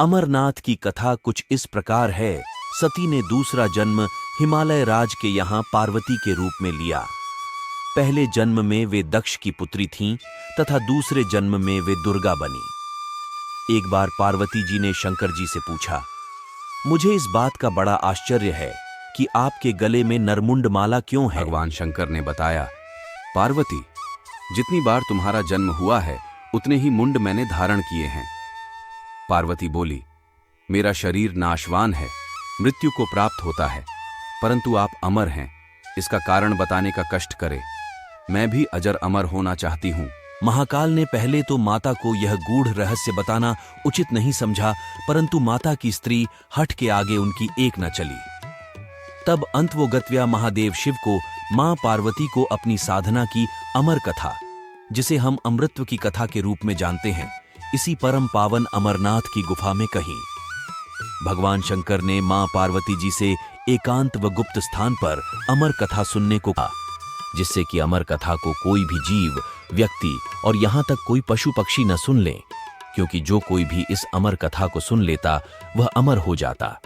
अमरनाथ की कथा कुछ इस प्रकार है। सती ने दूसरा जन्म हिमालय राज के यहाँ पार्वती के रूप में लिया। पहले जन्म में वे दक्ष की पुत्री थीं तथा दूसरे जन्म में वे दुर्गा बनी। एक बार पार्वती जी ने शंकर जी से पूछा, मुझे इस बात का बड़ा आश्चर्य है कि आपके गले में नरमुंड माला क्यों है? भगवान शंकर ने बताया, पार्वती, जितनी बार तुम्हारा जन्म हुआ है उतने ही मुंड मैंने धारण किए हैं। पार्वती बोली, मेरा शरीर नाशवान है, मृत्यु को प्राप्त होता है, परंतु आप अमर हैं, इसका कारण बताने का कष्ट करें। मैं भी अजर अमर होना चाहती हूं। महाकाल ने पहले तो माता को यह गूढ़ रहस्य बताना उचित नहीं समझा, परंतु माता की स्त्री हठ के आगे उनकी एक न चली। तब अंतवोगत्व्या महादेव शिव को मां पार्वती को अपनी साधना की अमर कथा, जिसे हम अमृतत्व की कथा के रूप में जानते हैं, इसी परम पावन अमरनाथ की गुफा में कही। भगवान शंकर ने मां पार्वती जी से एकांत व गुप्त स्थान पर अमर कथा सुनने को कहा, जिससे कि अमर कथा को कोई भी जीव, व्यक्ति और यहां तक कोई पशु पक्षी न सुन ले, क्योंकि जो कोई भी इस अमर कथा को सुन लेता वह अमर हो जाता।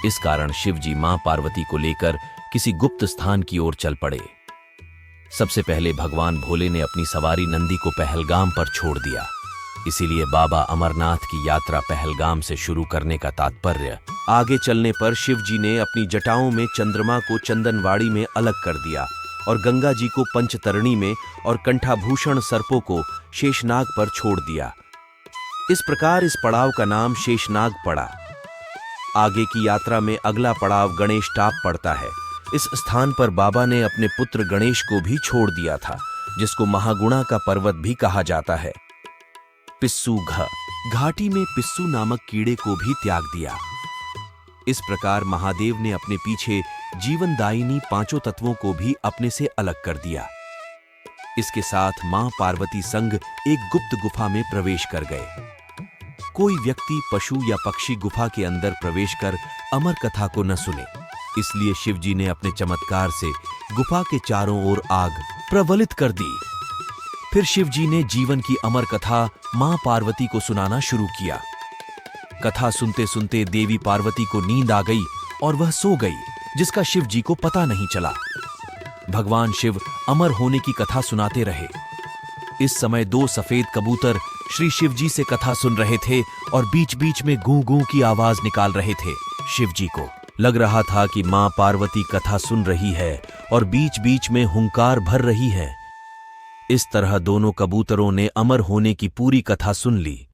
इस कारण शिव जी मां पार्वती को लेकर किसी गुप्त स्थान की ओर चल पड़े। सबसे पहले भगवान भोले ने अपनी सवारी नंदी को पहलगाम पर छोड़ दिया। इसीलिए बाबा अमरनाथ की यात्रा पहलगाम से शुरू करने का तात्पर्य। आगे चलने पर शिव जी ने अपनी जटाओं में चंद्रमा को चंदनवाड़ी में अलग कर दिया और गंगा जी को पंचतरणी में और कंठाभूषण सर्पों को शेषनाग पर छोड़ दिया। इस प्रकार इस पड़ाव का नाम शेषनाग पड़ा। आगे की यात्रा में अगला पड़ाव गणेश टाप पड़ता है। इस स्थान पर बाबा ने अपने पुत्र गणेश को भी छोड़ दिया था, जिसको महागुणा का पर्वत भी कहा जाता है। पिस्सू घाटी में पिस्सू नामक कीड़े को भी त्याग दिया। इस प्रकार महादेव ने अपने पीछे जीवनदायिनी पांचों तत्वों को भी अपने से अलग कर दिया। इसके साथ मां पार्वती संग एक गुप्त गुफा में प्रवेश कर गए। कोई व्यक्ति, पशु या पक्षी गुफा के अंदर प्रवेश कर अमर कथा को न सुने, इसलिए शिव जी ने अपने चमत्कार से गुफा के चारों ओर आग प्रज्वलित कर दी। फिर शिव जी ने जीवन की अमर कथा मां पार्वती को सुनाना शुरू किया। कथा सुनते सुनते देवी पार्वती को नींद आ गई और वह सो गई, जिसका शिव जी को पता नहीं चला। भगवान शिव अमर होने की कथा सुनाते रहे। इस समय दो सफेद कबूतर श्री शिव जी से कथा सुन रहे थे और बीच बीच में गूं गूं की आवाज निकाल रहे थे। शिव जी को लग रहा था कि मां पार्वती कथा सुन रही है और बीच बीच में हुंकार भर रही है। इस तरह दोनों कबूतरों ने अमर होने की पूरी कथा सुन ली।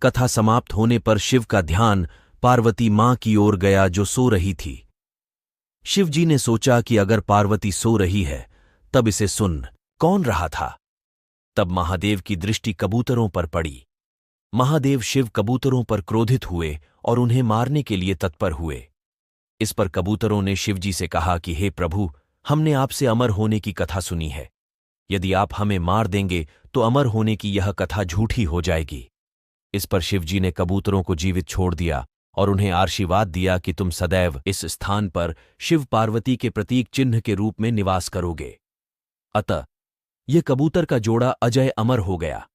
कथा समाप्त होने पर शिव का ध्यान पार्वती मां की ओर गया, जो सो रही थी। शिव जी ने सोचा कि अगर पार्वती सो रही है तब इसे सुन कौन रहा था। तब महादेव की दृष्टि कबूतरों पर पड़ी। महादेव शिव कबूतरों पर क्रोधित हुए और उन्हें मारने के लिए तत्पर हुए। इस पर कबूतरों ने शिव जी से कहा कि हे प्रभु, हमने आपसे अमर होने की कथा सुनी है। यदि आप हमें मार देंगे तो अमर होने की यह कथा झूठी हो जाएगी। इस पर शिव जी ने कबूतरों को जीवित छोड़ दिया और उन्हें आशीर्वाद दिया कि तुम सदैव इस स्थान पर शिव पार्वती के प्रतीक चिन्ह के रूप में निवास करोगे। अतः ये कबूतर का जोड़ा अजय अमर हो गया।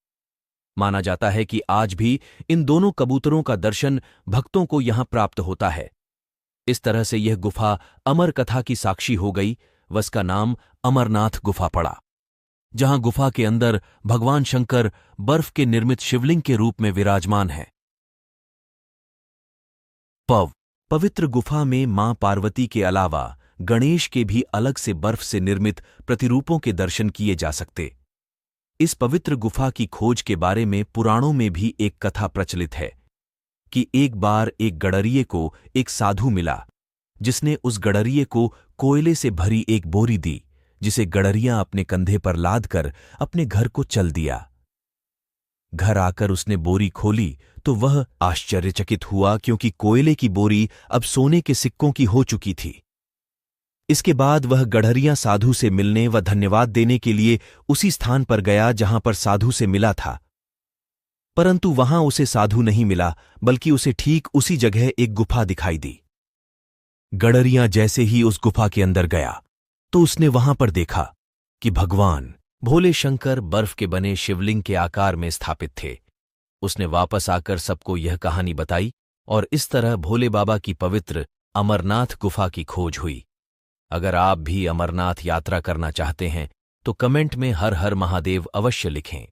माना जाता है कि आज भी इन दोनों कबूतरों का दर्शन भक्तों को यहां प्राप्त होता है। इस तरह से यह गुफा अमर कथा की साक्षी हो गई व इसका नाम अमरनाथ गुफा पड़ा, जहां गुफा के अंदर भगवान शंकर बर्फ के निर्मित शिवलिंग के रूप में विराजमान है। पवित्र गुफा में मां पार्वती के अलावा गणेश के भी अलग से बर्फ से निर्मित प्रतिरूपों के दर्शन किए जा सकते। इस पवित्र गुफा की खोज के बारे में पुराणों में भी एक कथा प्रचलित है कि एक बार एक गडरिये को एक साधु मिला, जिसने उस गडरिये को कोयले से भरी एक बोरी दी, जिसे गडरिया अपने कंधे पर लाद कर अपने घर को चल दिया। घर आकर उसने बोरी खोली तो वह आश्चर्यचकित हुआ, क्योंकि कोयले की बोरी अब सोने के सिक्कों की हो चुकी थी। इसके बाद वह गडरिया साधु से मिलने व धन्यवाद देने के लिए उसी स्थान पर गया जहां पर साधु से मिला था, परंतु वहां उसे साधु नहीं मिला, बल्कि उसे ठीक उसी जगह एक गुफा दिखाई दी। गडरिया जैसे ही उस गुफा के अंदर गया तो उसने वहां पर देखा कि भगवान भोले शंकर बर्फ के बने शिवलिंग के आकार में स्थापित थे। उसने वापस आकर सबको यह कहानी बताई और इस तरह भोले बाबा की पवित्र अमरनाथ गुफा की खोज हुई। अगर आप भी अमरनाथ यात्रा करना चाहते हैं तो कमेंट में हर हर महादेव अवश्य लिखें।